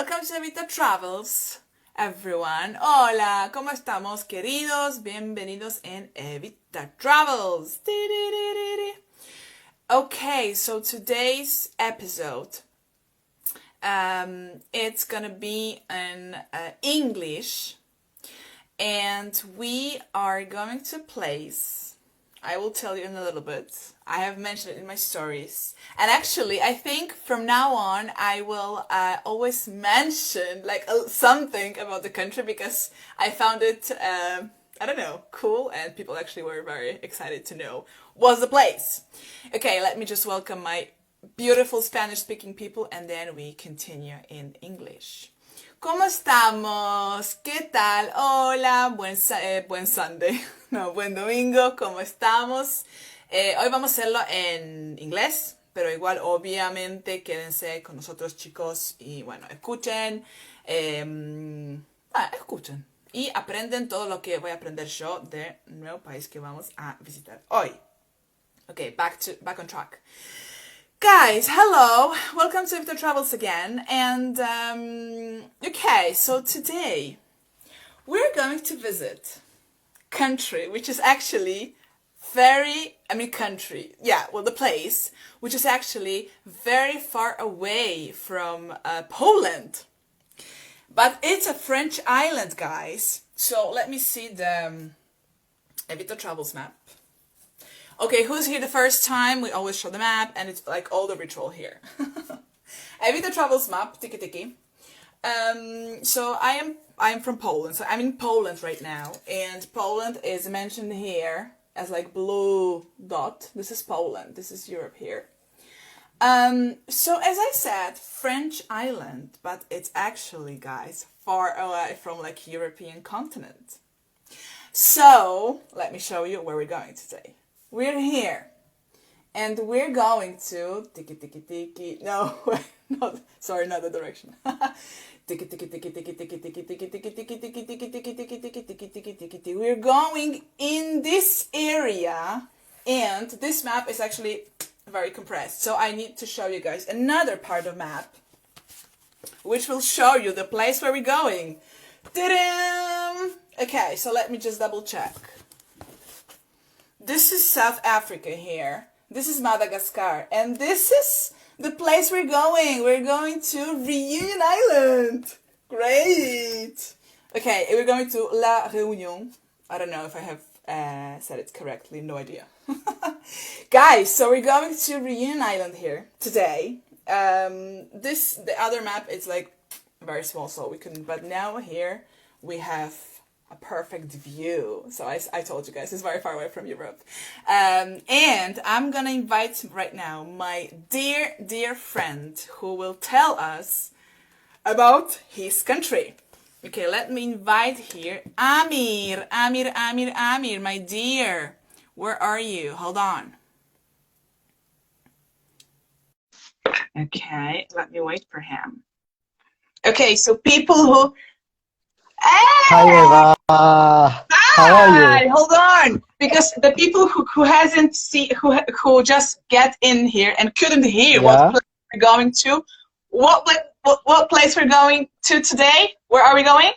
Welcome to Ewita Travels, everyone. Hola, ¿cómo estamos, queridos? Bienvenidos en Ewita Travels. Okay, so today's episode, it's gonna be in English, and we are going to place. I will tell you in a little bit. I have mentioned it in my stories. And actually, I think from now on, I will always mention something about the country because I found it, I don't know, cool. And people actually were very excited to know what's the place. Okay, let me just welcome my beautiful Spanish-speaking people and then we continue in English. ¿Cómo estamos? ¿Qué tal? Hola, buen Sunday. No, buen domingo. ¿Cómo estamos? Hoy vamos a hacerlo en inglés, pero igual obviamente quédense con nosotros, chicos, y bueno, escuchen. Escuchen. Y aprenden todo lo que voy a aprender yo del nuevo país que vamos a visitar hoy. Okay, back on track. Guys, hello! Welcome to Ewita Travels again. And, okay, so today we're going to visit country, which is actually the place, which is actually very far away from Poland. But it's a French island, guys. So let me see the Ewita Travels map. Okay, who's here the first time? We always show the map, and it's like all the ritual here. Ewita Travels map, tiki tiki. So I'm from Poland, so I'm in Poland right now, and Poland is mentioned here as like blue dot. This is Poland. This is Europe here. So as I said, French island, but it's actually, guys, far away from like European continent. So let me show you where we're going today. We're here, and we're going to tiki tiki tiki. No, not sorry, not the direction. Tiki tiki tiki tiki tiki tiki tiki tiki tiki tiki tiki tiki tiki tiki tiki tiki tiki tiki. We're going in this area, and this map is actually very compressed. So I need to show you guys another part of map, which will show you the place where we're going. Ta-da! Okay, so let me just double check. This is South Africa here. This is Madagascar. And this is the place we're going. We're going to Reunion Island. Great. Okay, we're going to La Réunion. I don't know if I have said it correctly. No idea. Guys, so we're going to Reunion Island here today. The other map is like very small, so we couldn't. But now here we have a perfect view. So I told you guys, it's very far away from Europe. And I'm gonna invite right now my dear friend who will tell us about his country. Okay, let me invite here Amir, my dear. Where are you? Hold on. Okay, let me wait for him. Okay, so people who Hi, Eva. How are you? Hold on, because the people who hasn't seen, who just get in here and couldn't hear what place we're going to, what place we're going to today? Where are we going?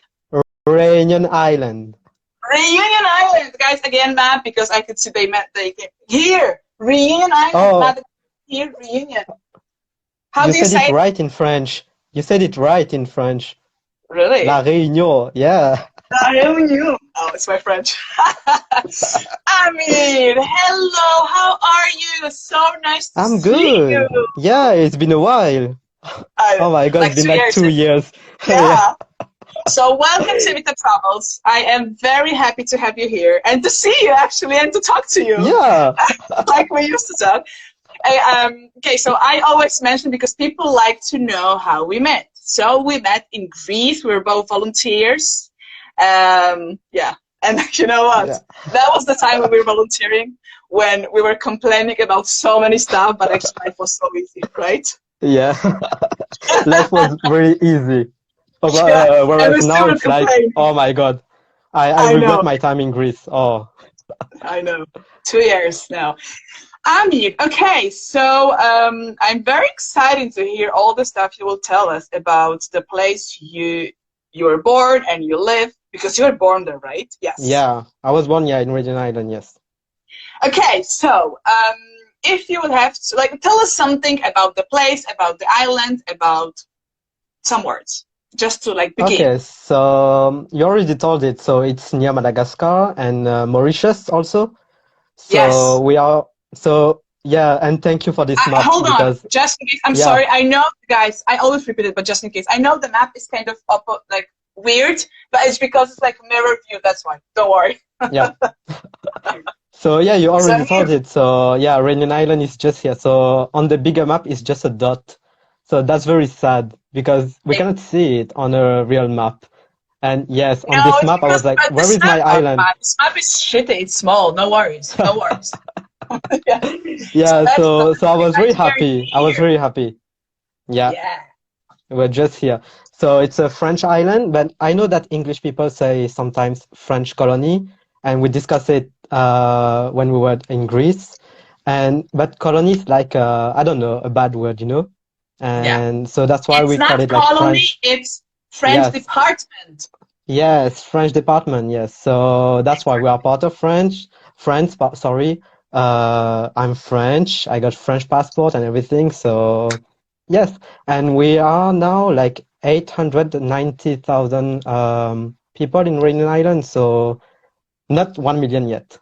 Reunion Island. Reunion Island, guys. Again, map because I could see they came here. Reunion Island. Oh, Here, Reunion. How do you you said say it it? right in French. You said it right in French. Really? La Réunion, yeah. La Réunion. Oh, it's my French. Amir, hello. How are you? So nice to I'm see good. you. Yeah, it's been a while. Oh my God, Like it's been 2 like years. 2 years. Yeah. So welcome to Ewita Travels. I am very happy to have you here and to see you actually and to talk to you. Yeah. Like we used to talk. Okay, so I always mention because people like to know how we met. So we met in Greece. We were both volunteers. Yeah, and you know what? Yeah. That was the time when we were volunteering, when we were complaining about so many stuff, but actually life was so easy, right? Yeah. Life was very easy. Yeah, and we Whereas still now would it's like, complain. oh my God. I I regret know, my time in Greece. Oh, I know. 2 years now. Amir, okay, so I'm very excited to hear all the stuff you will tell us about the place you were born and you live, because you were born there, right? Yes. Yeah, I was born, yeah, in Regina Island, yes. Okay, so if you would have to like tell us something about the place, about the island, about some words, just to like begin. Okay, so you already told it, so it's near Madagascar and Mauritius also. So Yes. we are, so yeah, and thank you for this map Hold on, because, just in case. I'm yeah, sorry. I know, guys. I always repeat it, but just in case, I know the map is kind of up, like weird, but it's because it's like mirror view. That's why. Don't worry. yeah. So yeah, you So already told here, it. So yeah, Reunion Island is just here. So on the bigger map, it's just a dot. So that's very sad because we it, cannot see it on a real map. And yes, on no, this it's map, I because was like, where this is map, my island? this map is shitty. It's small. No worries. No worries. Yeah. So Yeah, so I that's was very nice. We're happy. I was here. very happy. Yeah, Yeah. we're just here. So it's a French island, but I know that English people say sometimes French colony, and we discussed it when we were in Greece. And but colony is like I don't know, a bad word, you know? Yeah. And so that's why It's we call not it like colony. French. It's French Yes, department. yes, French department, yes. So that's why we are part of France, sorry. I'm French. I got French passport and everything. So yes, and we are now like 890,000 people in Reunion Island. So not 1 million yet,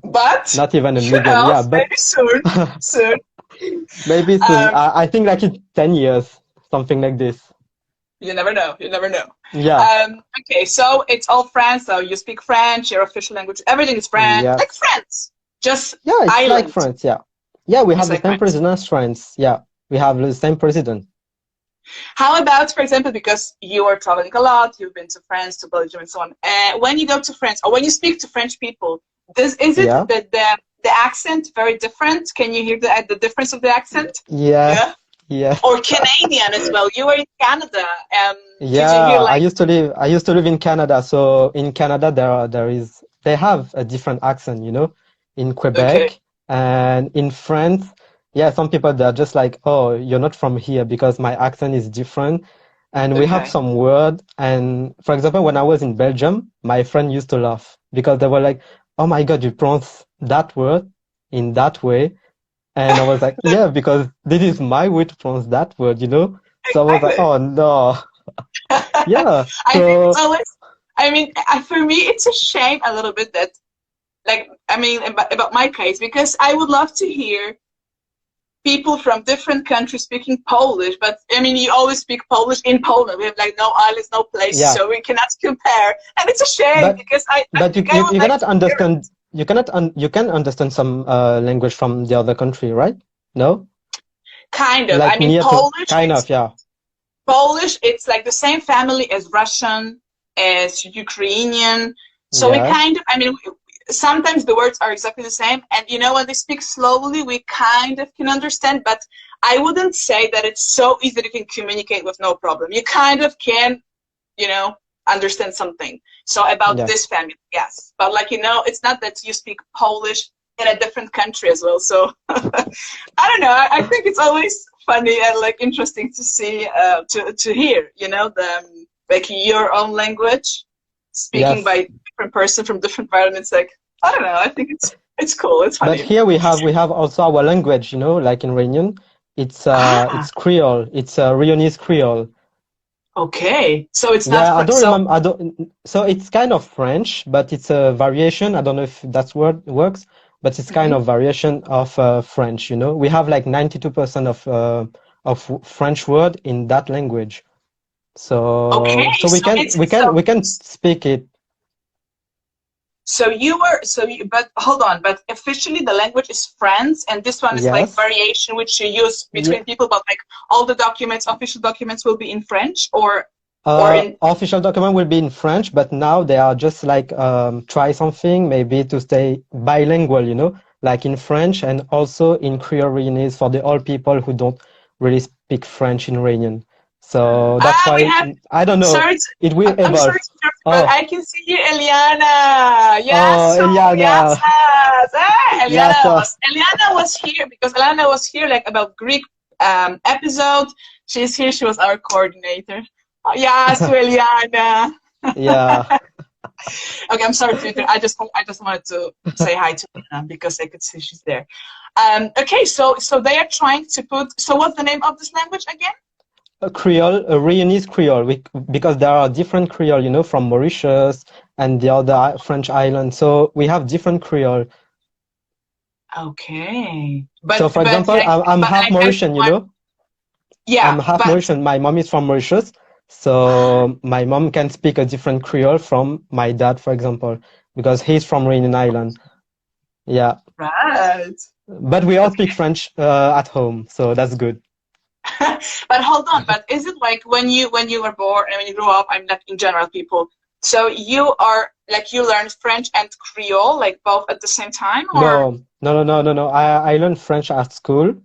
But not even a who million. Yeah, knows? but Maybe soon. Soon. maybe soon. Um, I think like in 10 years, something like this. you never know. You never know. Yeah, Okay, so it's all French. So you speak French. Your official language. Everything is French. Like yes. France. Just Yeah, it's like island. France. Yeah. Yeah, we It's have the like same France. president as France. Yeah, we have the same president. How about, for example, because you are traveling a lot, you've been to France, to Belgium, and so on. When you go to France or when you speak to French people, is it Yeah. the accent very different? Can you hear the difference of the accent? Yes. Yeah. Yes. Or Canadian as well. You were in Canada. Did you hear Yeah, like I used to live in Canada. So in Canada they have a different accent, you know, in okay, Quebec and in France. Yeah, some people they're just like, "Oh, you're not from here because my accent is different." And we have okay, some word and for example, when I was in Belgium, my friend used to laugh because they were like, "Oh my God, you pronounce that word in that way." And I was like, "Yeah, because this is my way to pronounce that word, you know?" So I was like, exactly. "Oh no." Yeah, I think it's so always. I mean, for me, it's a shame a little bit that, like, I mean, about my case, because I would love to hear people from different countries speaking Polish, but I mean, you always speak Polish in Poland. We have like no islands, no places, yeah, so we cannot compare. And it's a shame but because I but think I would you like cannot to hear understand it. you can understand some language from the other country, right? No? Kind of. I Like mean, near to Polish, kind it's of, yeah. Polish, it's like the same family as Russian, as Ukrainian. So we Yeah. kind of, I mean, sometimes the words are exactly the same. And you know, when they speak slowly, we kind of can understand, but I wouldn't say that it's so easy that you can communicate with no problem. You kind of can, you know, understand something. So about Yeah. this family, yes. But like, you know, it's not that you speak Polish in a different country as well. So I don't know. I think it's always funny and like interesting to see, to hear, you know, like your own language speaking Yes. by different person from different environments. Like, I don't know. I think it's cool. It's But funny. here we have also our language, you know, like in Réunion. Ah, It's Creole. It's Réunionese Creole. okay. So it's not Yeah, I don't so. remember. I don't. So it's kind of French, but it's a variation. I don't know if that's word works, but it's kind Mhm. of variation of French. You know, we have like 92% of French word in that language. Okay. So So it's we can speak it. So you were so you, but hold on, but officially the language is French, and this one is like Yes. variation which you use Yeah. between people, but like all the documents, official documents will be in French or in Official document will be in French, but now they are just like try something maybe to stay bilingual, you know, like in French and also in Creole Réunionnais for the old people who don't really speak French in Réunion. So that's We why have. I don't know. Sorry, It will I'm sorry evolve. to interrupt, but Oh, I can see here, Eliana. Yes, oh, so yes, Eliana. Yeah, so Eliana was here because Eliana was here like about Greek episode. She's here. She was our coordinator. Oh, yes, to Eliana. yeah, Okay, I'm sorry, Twitter. I just wanted to say hi to Eliana because I could see she's there. Okay, so they are trying to put. So what's the name of this language again? a Creole, a Réunionese Creole, because there are different Creole, from Mauritius and the other French islands. So we have different Creole. Okay, So, for example, I'm half Mauritian, yeah, I'm half but Mauritian. My mom is from Mauritius, so my mom can speak a different Creole from my dad, for example, because he's from Réunion Island. Yeah, right. but we all speak Okay. French at home, so that's good. But hold on, but is it like when you were born and when you grew up, I'm like in general people, so you are like you learned French and Creole like both at the same time or No, no, no, no, no, no. I learned French at school,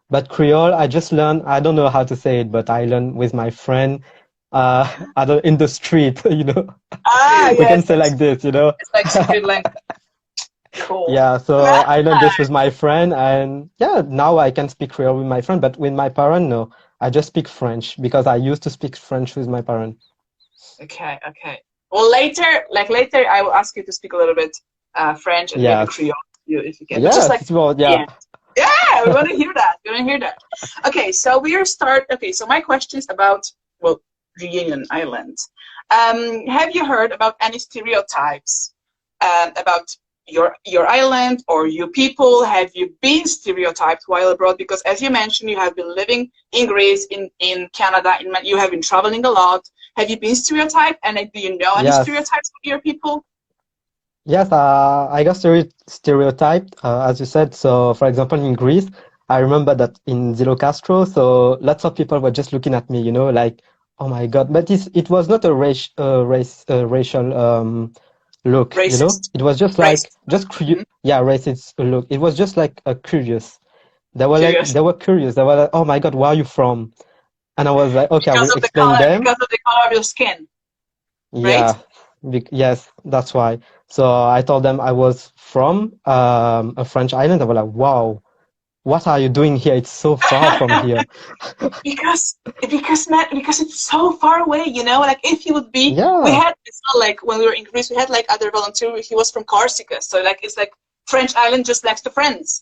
but Creole, I just learned, I don't know how to say it, but I learned with my friend in the street, We can yes, say like this. it's like secret language. Cool. Yeah, so Right. I learned this with my friend, and yeah, now I can speak Creole with my friend, but with my parent, no. I just speak French because I used to speak French with my parent. Okay, okay. Well, later, I will ask you to speak a little bit French and maybe Yes. Creole, if you can. But just Yes, like it's about, yeah. yeah, yeah, we want to hear that. We want to hear that. Okay, so we are start. Okay, so my question is about well, Reunion Island. Have you heard about any stereotypes about your island or you people? Have you been stereotyped while abroad? Because as you mentioned, you have been living in Greece, in Canada, you have been traveling a lot. Have you been stereotyped? And do you know any Yes. stereotypes of your people? Yes, I got stereotyped, as you said. So, for example, in Greece, I remember that in Zilo Castro, so lots of people were just looking at me, like, oh my God. But it was not a racial look, Racist. It was just like, Racist. Mhm. yeah, racist look. It was just like a curious. Curious. They were curious. They were like, oh my God, where are you from? And I was like, okay, I will explain them. Because of the color of your skin, right? Yeah, yes, that's why. So I told them I was from a French island. They were like, wow, what are you doing here? It's so far from here. Because it's so far away, like if he would be we Yeah, had it's not like when we were in Greece we had like other volunteer, he was from Corsica, so like it's like French island just next to France.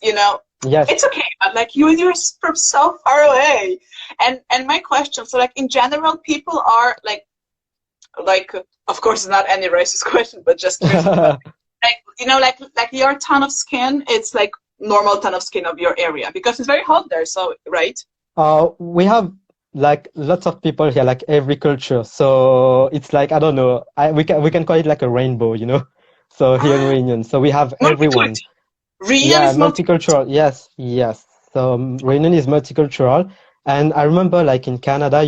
yes. It's okay, but like you're from so far away. And my question, so like in general people are like of course it's not any racist question but just curious, but like like your ton of skin, it's like normal ton of skin of your area because it's very hot there, so right. We have like lots of people here, like every culture. So it's like, I don't know, we can call it like a rainbow, So here in Ah, Reunion, so we have everyone. multicultural. Reunion Yeah, is multicultural. multicultural. Yes, yes. So Reunion is multicultural. And I remember like in Canada,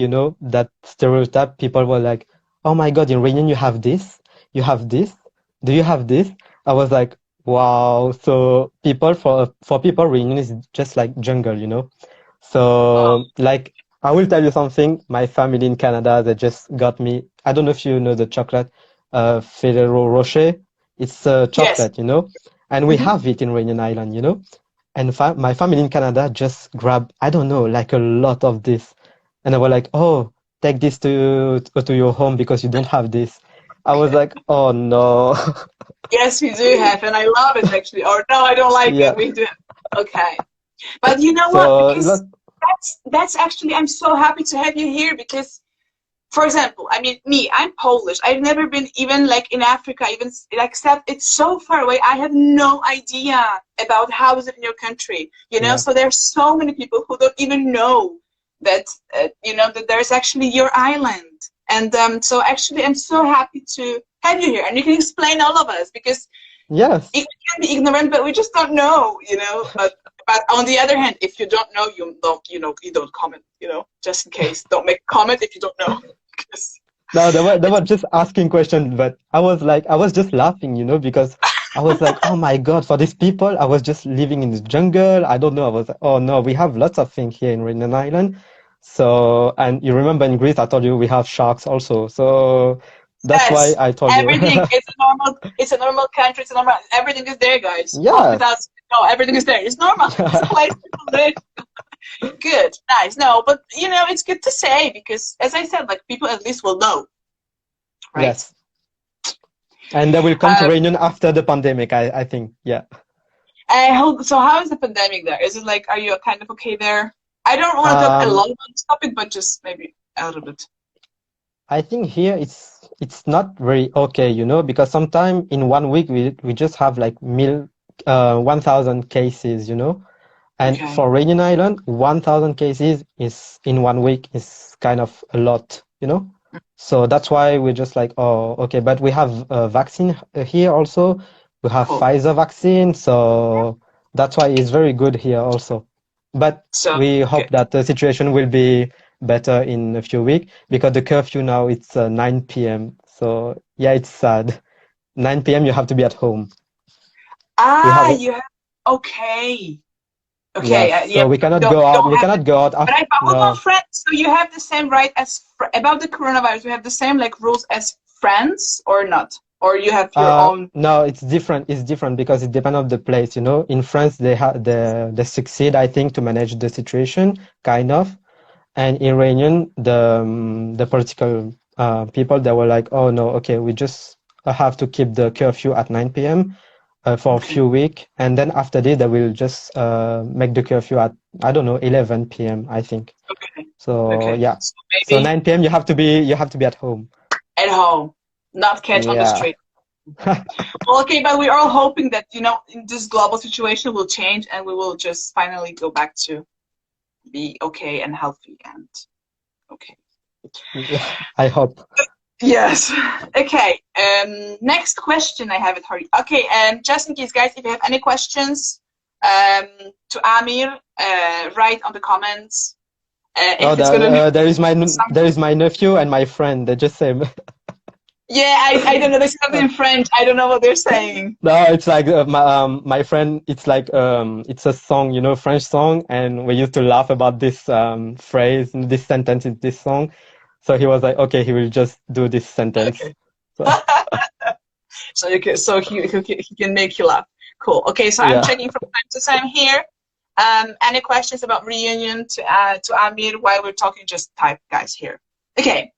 that stereotype, people were like, oh my God, in Reunion you have this, do you have this? I was like, wow. So for people, Reunion is just like jungle, Oh, So like I will tell you something. My family in Canada, they just got me. I don't know if you know the chocolate, Ferrero Rocher. It's a yes. chocolate, and we Hmm. have it in Réunion Island, and my family in Canada just grabbed, I don't know, like a lot of this. And they were like, oh, take this to your home because you don't have this. I was like, oh no. Yes, we do have, and I love it actually. Or no, I don't like it. Yeah. We do. Okay, but you know what? So, Because that's actually I'm so happy to have you here because, for example, I mean me, I'm Polish. I've never been even like in Africa, even like except it's so far away. I have no idea about how is it in your country. yeah. So there's so many people who don't even know that that there's actually your island. And so actually, I'm so happy to have you here, and you can explain all of us because Yes. we can be ignorant, but we just don't know. But on the other hand, if you don't know, you don't comment. Just in case, don't make a comment if you don't know. 'Cause No, they were it's just asking questions, but I was just laughing, because I was like, oh my God, for these people, I was just living in the jungle. I don't know. I was like, oh no, we have lots of things here in Reunion Island. So, and you remember in Greece, I told you we have sharks also. So that's why Yes, I told you. everything. It's a normal country. It's a normal. Everything is there, guys. Yes. Hospitals. No, everything is there. It's normal. It's a place people live. Good, nice. No, but it's good to say because, as I said, like people at least will know, right? Yes. And they will come to Um, Reunion after the pandemic, I think. Yeah. I hope so. How is the pandemic there? Is it like, are you kind of okay there? I don't want to talk a Um, lot about this topic, but just maybe a little bit. I think here it's not very okay, because sometime in 1 week we just have like 1,000 cases, And Okay. for Reunion Island, 1,000 cases is in 1 week is kind of a lot, So that's why we're just like, oh, okay. But we have a vaccine here also. We have Cool. Pfizer vaccine, so that's why it's very good here also. But So we hope good. that the situation will be better in a few weeks because the curfew now it's 9 p.m. So yeah, it's sad. 9 p.m. you have to be at home. We have You have okay. Okay, Yes, yeah, so we cannot don't go we out. don't We have it. cannot go out But after. hold on, No. friends. So you have the same right as about the coronavirus. You have the same like rules as France or not? Or you have your own? No, it's different. It's different because it depends on the place, In France, they succeed, I think, to manage the situation, kind of. And in Reunion, the political people, they were like, oh no, okay, we just have to keep the curfew at 9 p.m. For a Okay, few weeks, and then after this, they will just make the curfew at, I don't know, 11 p.m. I think. okay, So okay. yeah, So so maybe 9 p.m. you have to be at home. at home, not catch on the Yeah. street. Well, okay, but we're all hoping that in this global situation will change and we will just finally go back to be okay and healthy and okay. Yeah, I hope. Yes. Okay. Next question I have it, Hardy. Okay. Just in case, guys, if you have any questions, to Amir, write on the comments. Oh, If it's gonna be there something. is my nephew and my friend. They just say, Yeah, I don't know. This is something in French. I don't know what they're saying. no, it's like my friend. It's like it's a song, French song, and we used to laugh about this phrase, this sentence in this song. So he was like, okay, he will just do this sentence. Okay. So So he can make you laugh. Cool. Okay. So I'm yeah. checking from time to time here. Any questions about reunion to Amir while we're talking? Just type, guys, here. Okay.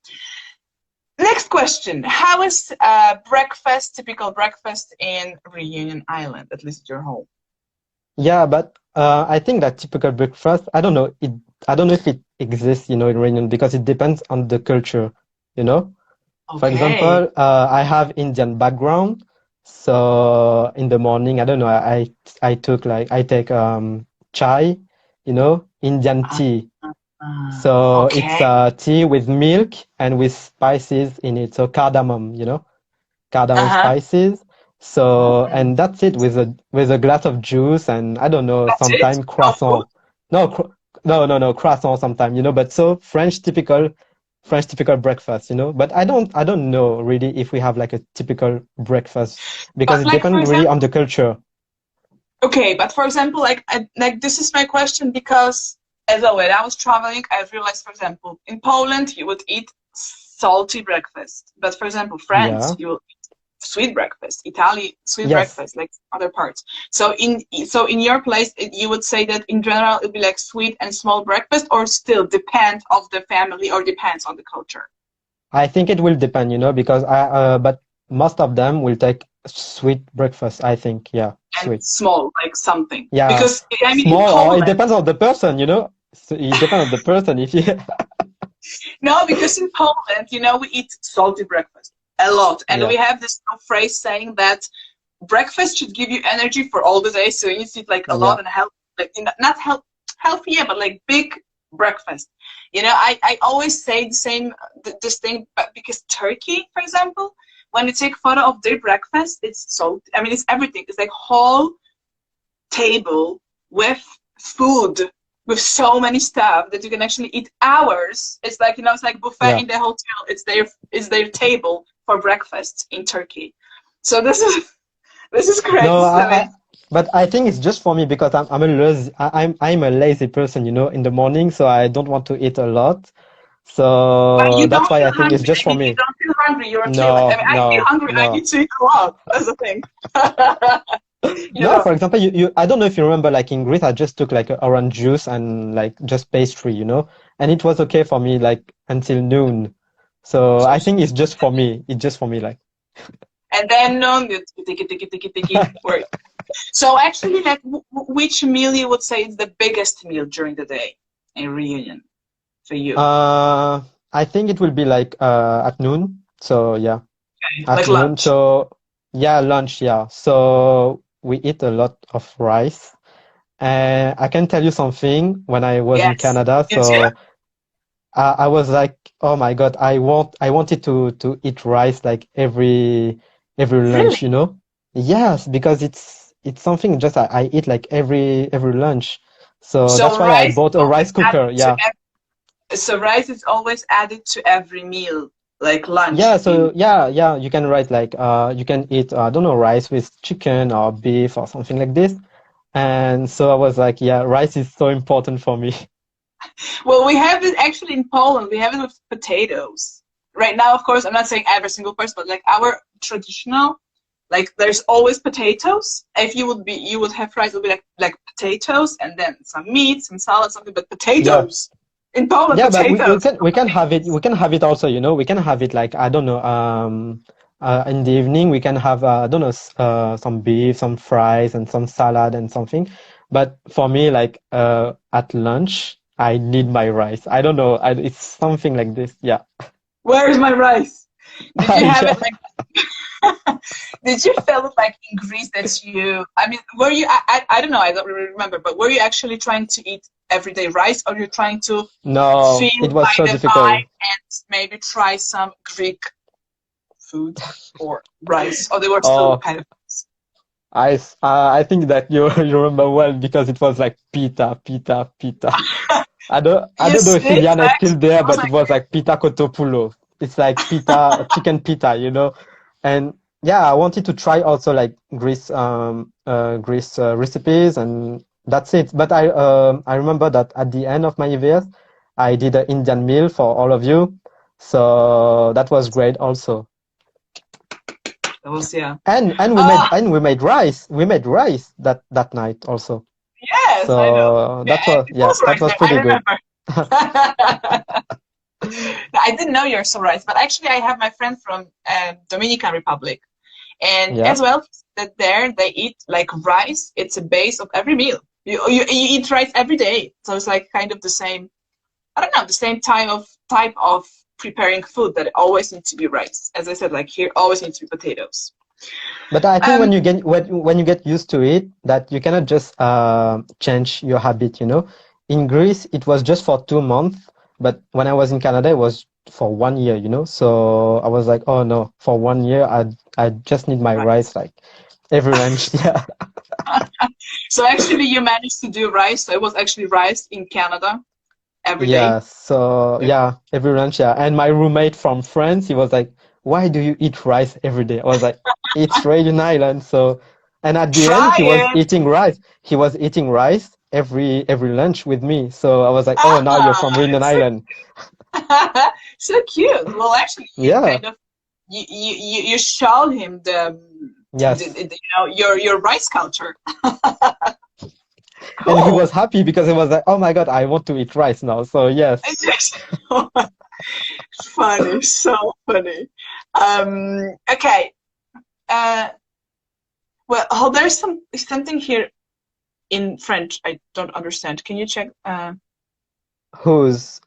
Next question. How is typical breakfast in Reunion Island, at least at your home? Yeah, but I think that typical breakfast, I don't know if it exists, in Reunion because it depends on the culture, you know. For Okay. example, I have Indian background, so in the morning, I don't know, I take chai, Indian Uh, tea. So it's okay. tea with milk and with spices in it, so cardamom, cardamom Uh-huh. spices. So, Mm. and that's it with a glass of juice and I don't know, That's it? sometime No food? croissant. No, no, no, no, croissant sometime, but so French typical breakfast, But I don't know really if we have like a typical breakfast because But it like, for depends really on example, the culture. okay, but for example, like this is my question because as when I was traveling, I realized, for example, in Poland you would eat salty breakfast, but for example, France Yeah. you will eat sweet breakfast, Italy sweet Yes. breakfast, like other parts. So in your place, you would say that in general it would be like sweet and small breakfast, or still depend of the family or depends on the culture. I think it will depend, because but most of them will take sweet breakfast, I think. Yeah, And sweet. small, like something. Yeah, Because I mean, in small or it Poland, depends on the person. So it depends on the person. If you, no, because in Poland, we eat salty breakfast a lot, and yeah, we have this phrase saying that breakfast should give you energy for all the day. So you need to eat like a lot yeah, and like not healthy, yeah, but like big breakfast. I always say the same this thing, but because Turkey, for example, when you take photo of their breakfast, it's salt. I mean, it's everything. It's like whole table with food, with so many stuff that you can actually eat hours. It's like it's like buffet yeah. in the hotel. It's their table for breakfast in Turkey. So this is No, crazy to me. But I think it's just for me because I'm a lazy person, you know, in the morning, so I don't want to eat a lot. But So you that's don't why feel I think it's hungry. just I for mean, you me. don't feel hungry. You're chilling. I No, mean, I feel no, hungry. I no. need to eat a lot. That's the thing. You No, know. for example, I don't know if you remember, like in Greece, I just took like orange juice and like just pastry, you know, and it was okay for me like until noon. So So, I think it's just for me. It's just for me, like. and then no, you tiki work. So actually, like, which meal you would say is the biggest meal during the day in reunion for you? Uh, I think it will be like at noon. So yeah, at Like noon. lunch. So yeah, lunch, yeah. So we eat a lot of rice. And I can tell you something, when I was in Yes. Canada, You too? so I was like, oh my God, I wanted to eat rice like every lunch, you Really? know? Yes, because it's something just I eat like every lunch. So that's So why I rice is bought a always rice cooker. added to Yeah. so rice is always added to every meal, like Yeah, lunch in. so yeah, you can write like you can eat I don't know, rice with chicken or beef or something like this. And so I was like, yeah, rice is so important for me. Well, we have it actually in Poland. We have it with potatoes. Right now, of course, I'm not saying every single person, but like our traditional, like there's always potatoes. If you would have rice, it would be like potatoes and then some meat, some salad, something, but Yeah. potatoes. In Poland, Yeah, but we potatoes. can we can have it also, you know, we can have it like I don't know, in the evening we can have I don't know, some beef, some fries and some salad and something. But for me, like at lunch, I need my rice. I don't know, it's something like this. Yeah. Where is my rice? Did you have it Yeah. like did you feel it like in Greece that you, I mean, were you, I don't know, I don't really remember, but were you actually trying to eat everyday rice or you're trying to No, feel it was by so the difficult. vibe and maybe try some Greek food or rice? Or they were still Oh, kind of, I think that you you remember well because it was like pita, pita, pita. I you don't know if see, Iliana so is still actually there, it was but it like, was like pita kotopulo. It's like pita, chicken pita, you know. And yeah, I wanted to try also like Greece recipes, and that's it. But I remember that at the end of my EVS, I did an Indian meal for all of you, so that was great also. it was, yeah. And Ah, we made rice. We made rice that night also. yes, I know. So Yeah, it yeah, was that rice was there, pretty I good. remember. I didn't know you're so rice, but actually I have my friend from Dominican Republic. And Yeah. as well, that there they eat like rice. It's a base of every meal. You eat rice every day, so it's like kind of the same. I don't know, the same type of preparing food that it always needs to be rice. As I said, like here always needs to be potatoes. But I think Um, when you get used to it, that you cannot just change your habit, you know. In Greece, it was just for 2 months, but when I was in Canada, it was for 1 year, you know. So I was like, oh no, for 1 year, I just need my rice. rice like every lunch. Yeah. So actually, you managed to do rice. So it was actually rice in Canada every day. Yeah, so yeah, every lunch, yeah. And my roommate from France, he was like, "Why do you eat rice every day?" I was like, "It's Radiant Island." So, and at the end, Try he was it. eating rice. He was eating rice every lunch with me. So I was like, "Oh, now you're Ah, from Radiant so, Island." so cute. Well, actually, you Yeah. kind of you showed him Yes. your rice culture. And he was Cool. happy because he was like, "Oh my God, I want to eat rice now." So yes. It's just funny, so funny. Okay. Uh, well, oh, there's something here in French I don't understand. Can you check? Who's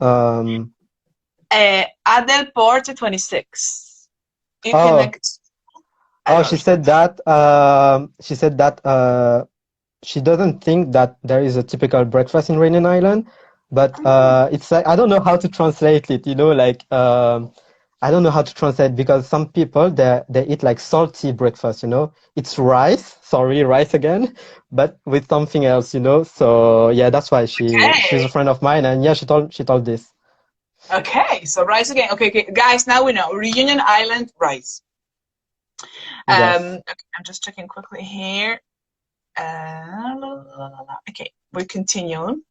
Adel Porte 26. You can oh like, I don't she understand. said that she doesn't think that there is a typical breakfast in Rainian Island, but it's like I don't know how to translate it. You know, like I don't know how to translate because some people they eat like salty breakfast. You know, it's rice. Sorry, rice again, but with something else. You know, so yeah, that's why she's a Okay. friend of mine, and yeah, she told this. Okay. So rice again. Okay, okay. Guys, now we know. Reunion Island rice. Yes. Okay, I'm just checking quickly here. Okay, we continue.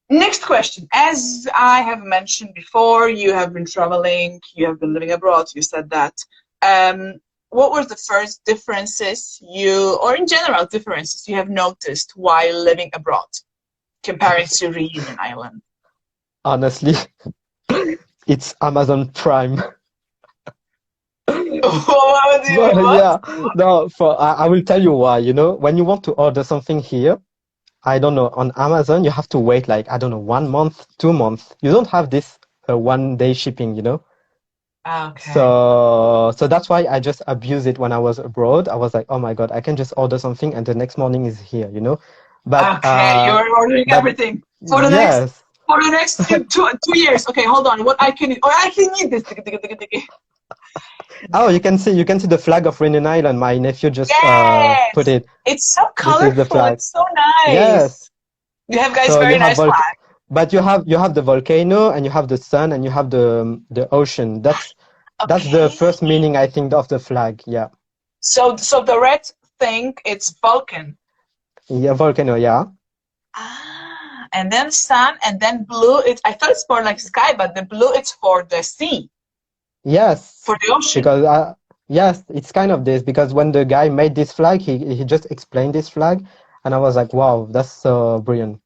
Next question. As I have mentioned before, you have been traveling, you have been living abroad, you said that. What were the first differences or in general, differences you have noticed while living abroad, comparing to Reunion Island? Honestly, it's Amazon Prime. What do you mean, But what? yeah, no, I will tell you why. When you want to order something here, I don't know, on Amazon, you have to wait like, I don't know, 1 month, 2 months. You don't have this 1 day shipping. Okay. So that's why I just abused it when I was abroad. I was like, oh my God, I can just order something and the next morning is here. But Okay, you're ordering but everything yes. for the next two years. Okay, hold on. What I can oh, I can need this. Oh, you can see the flag of Reunion Island. My nephew just put Yes, it. it's so This is the colorful. flag. It's so nice. Yes. You have guys So you very have nice flag. but you have the volcano and you have the sun and you have the ocean. That's the Okay. first meaning I think of the flag. Yeah. So the red thing, it's Vulcan. Yeah, volcano, yeah. And then sun, and then blue. I thought it's more like sky, but the blue it's for the sea, Yes. for the ocean. Because yes, it's kind of this because when the guy made this flag, he just explained this flag and I was like, wow, that's so brilliant.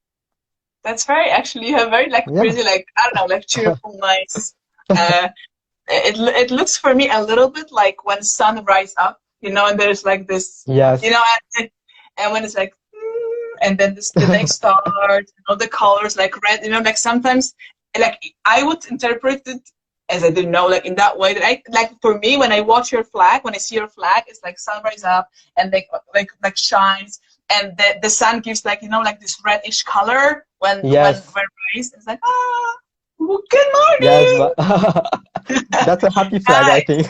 That's very actually you have very like Yeah. really like I don't know like cheerful, nice. Uh, it looks for me a little bit like when sun rise up, and there's like this, Yes. and when it's like, and then the day starts, the colors like red, like sometimes, like I would interpret it as I didn't know, like in that way that I like for me when I watch your flag, when I see your flag, it's like sun rise up and like shines, and the sun gives like like this reddish color Yes. when rise. It's like good Yes, morning. but that's a happy flag, I Nice. think.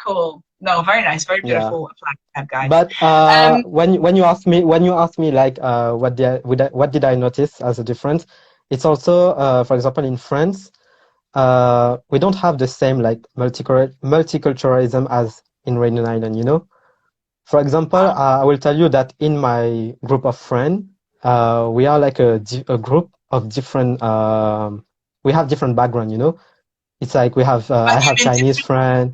Cool. No, very nice, very Yeah. beautiful flag, guys. But Um, when you ask me like what did I notice as a difference, it's also for example in France, we don't have the same like multiculturalism as in Reunion Island. For example, I will tell you that in my group of friends, we are like a group of different. We have different background. It's like but I you have mean Chinese different, friend,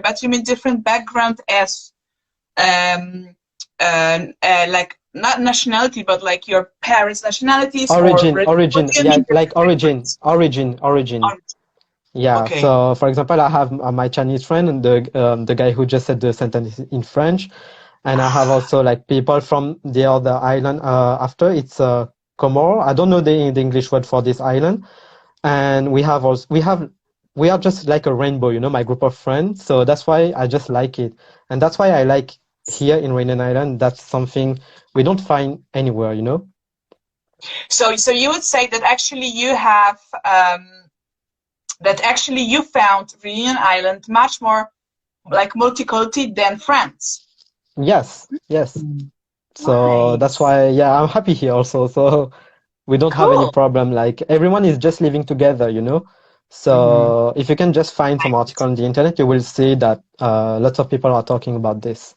but you mean different background as um like not nationality, but like your parents' nationalities or what origin, do you yeah, mean like different backgrounds? origin. Yeah, Okay. so for example, I have my Chinese friend and the guy who just said the sentence in French, and I have also like people from the other island. After it's Comoro. I don't know the English word for this island, and we are just like a rainbow. My group of friends. So that's why I just like it, and that's why I like here in Reunion Island. That's something we don't find anywhere. So you would say that actually you have that actually you found Reunion Island much more like multicultural than France. Yes, yes. So that's Nice. why, yeah, I'm happy here also. So we don't have any Cool. problem. Like everyone is just living together. Hmm. So if you can just find some article on the internet, you will see that lots of people are talking about this.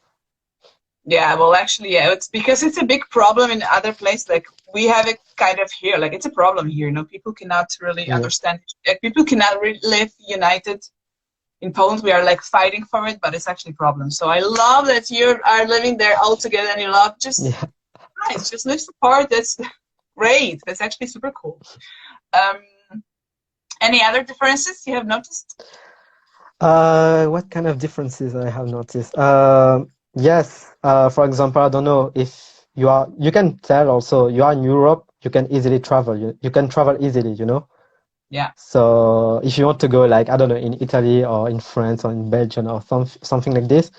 Yeah, well, actually, yeah, it's because it's a big problem in other places. Like we have it kind of here. Like it's a problem here. People cannot really Yeah. understand. People cannot live united. In Poland, we are like fighting for it, but it's actually a problem. So I love that you are living there all together, and you love just Yeah. nice, just live apart. That's great. That's actually super cool. Um, any other differences you have noticed? What kind of differences I have noticed? Yes, for example, I don't know if you can tell also you are in Europe, you can easily travel. You can travel easily. Yeah. So if you want to go like, I don't know, in Italy or in France or in Belgium or something like this,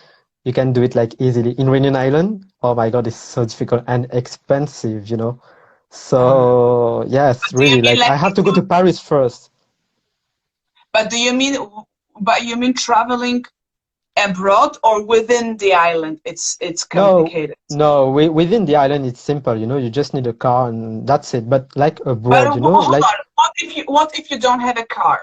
you can do it like easily. In Reunion Island, oh my God, it's so difficult and expensive. So yes, Do you really, mean like like I have to go to Paris first. But do you mean, traveling abroad or within the island? It's No, complicated. no, within the island it's simple. You just need a car and that's it. But like But abroad, hold like on. What if you don't have a car?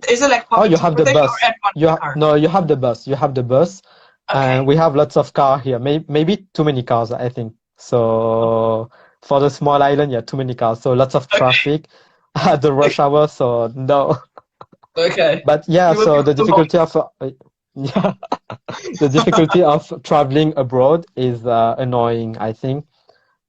Is it like oh, public you have the transportation or bus. everyone has a car? No, you have the bus. You have the bus. Okay. And we have lots of car here. Maybe too many cars, I think. So for the small island, yeah, too many cars. So lots of Okay. traffic at the rush hour. So no. Okay. But yeah, You will be so the moved difficulty of yeah, the difficulty of traveling abroad is annoying, I think,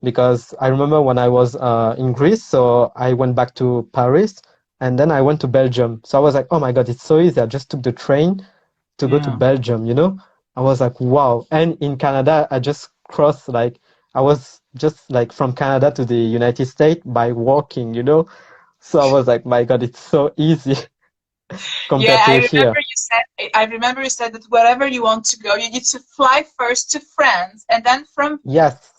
because I remember when I was in Greece, so I went back to Paris and then I went to Belgium. So I was like, oh my God, it's so easy. I just took the train to go to Yeah. Belgium, you know? I was like, wow. And in Canada, I just crossed like I was just like from Canada to the United States by walking, you know? So I was like, my God, it's so easy Yeah, compared I to remember here. you said I remember you said that wherever you want to go, you need to fly first to France and then from Yes.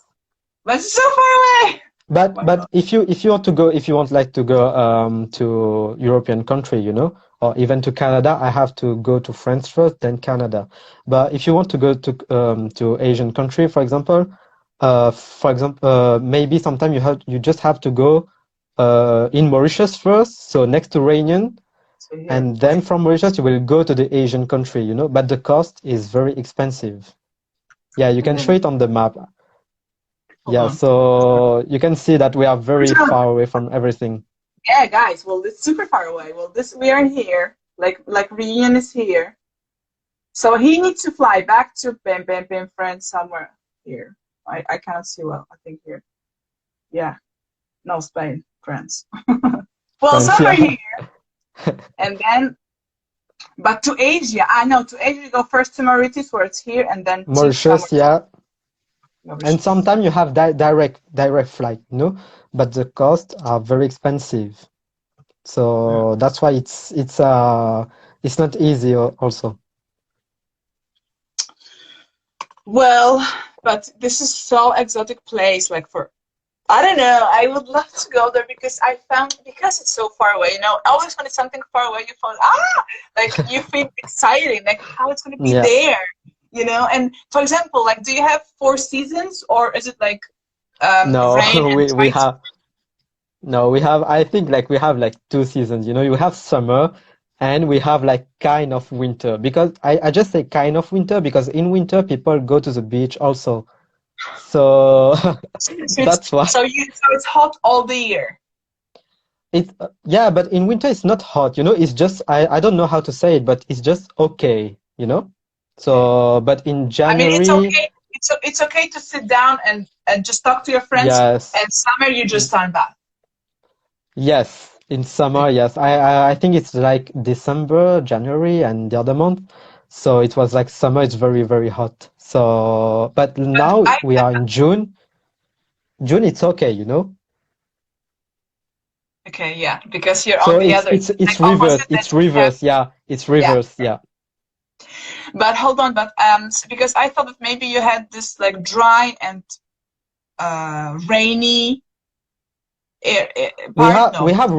that's so far away. Oh my But God. if you want to go if you want like to go to European country, you know, or even to Canada, I have to go to France first, then Canada. But if you want to go to Asian country, for example, maybe sometime you just have to go in Mauritius first, so next to Réunion, So here. and then Okay. from Mauritius you will go to the Asian country, you know, but the cost is very expensive. Yeah, you And can show then it on the map. hold Yeah, on. so you can see that we are very far away from everything. Yeah, guys. Well, it's super far away. Well, this we are here. Like Reunion is here. So he needs to fly back to Bam France somewhere here. I cannot see well. I think here. Yeah. No, Spain, France. Well, France, somewhere yeah. here. And then but to Asia, I know to Asia you go first to Mauritius where it's here and then to somewhere Mauritius, yeah. And Mauritius. sometimes you have direct flight, you know, but the costs are very expensive. Yeah. So that's why it's not easy also. Well, but this is so exotic place, like for I don't know. I would love to go there because I found because it's so far away. You know, always when it's something far away, you feel like you feel exciting, like how it's gonna be Yeah. there. You know, and for example, like, do you have 4 seasons or is it like No, rain and we dry? have no, we have I think like we have like two seasons, you know, you have summer and we have like kind of winter because I just say kind of winter because in winter people go to the beach also. So So that's why. so it's hot all the year. It's yeah, but in winter it's not hot, you know. It's just I don't know how to say it, but it's just okay, you know. Okay. So, but in I mean, it's January, okay. It's okay to sit down and just talk to your friends. yes, And summer, you just stand back. yes, in summer, yes. I think it's like December, January, and the other month. So it was like summer. It's very hot. So, but But now I we are in June. June, it's okay, you know. okay, yeah, because you're on So the other, like it's almost reverse. at that It's you have, reverse. Yeah, it's yeah. reverse. Yeah. But hold on, but because I thought that maybe you had this like dry and rainy part. We No. have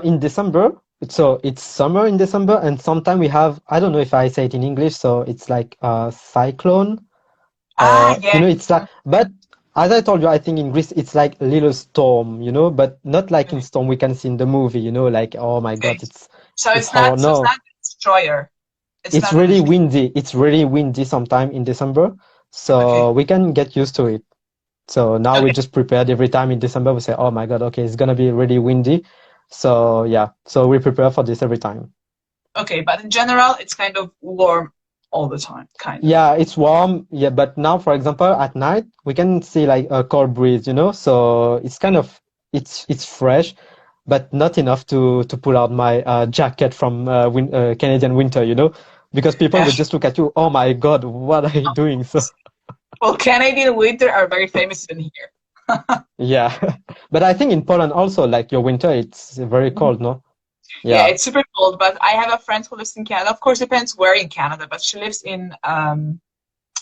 in December. So it's summer in December, and sometimes we have I don't know if I say it in English, so it's like a cyclone, Ah, or you yeah. know, it's like but as I told you, I think in Greece it's like a little storm, you know, but not like in storm we can see in the movie, you know, like oh my Okay. God, So it's horror. it's No, not a destroyer. It's it's not a really destroyer. windy. It's really windy sometime in December, Okay. so we can get used to it. So now we Okay. just prepared every time in December. We say, oh my God, okay, it's gonna be really windy. So yeah, so we prepare for this every time. Okay. But in general, it's kind of warm all the time, kind of. Yeah, it's warm. Yeah, but now, for example, at night we can see like a cold breeze, you know. So it's kind of it's fresh, but not enough to pull out my jacket from Canadian winter, you know, because people Yeah. would just look at you. Oh my God, what are you doing? So Well, Canadian winter are very famous in here. yeah, but I think in Poland also, like your winter, it's very cold, no? Yeah, Yeah. it's super cold, but I have a friend who lives in Canada. Of course, depends where in Canada, but she lives in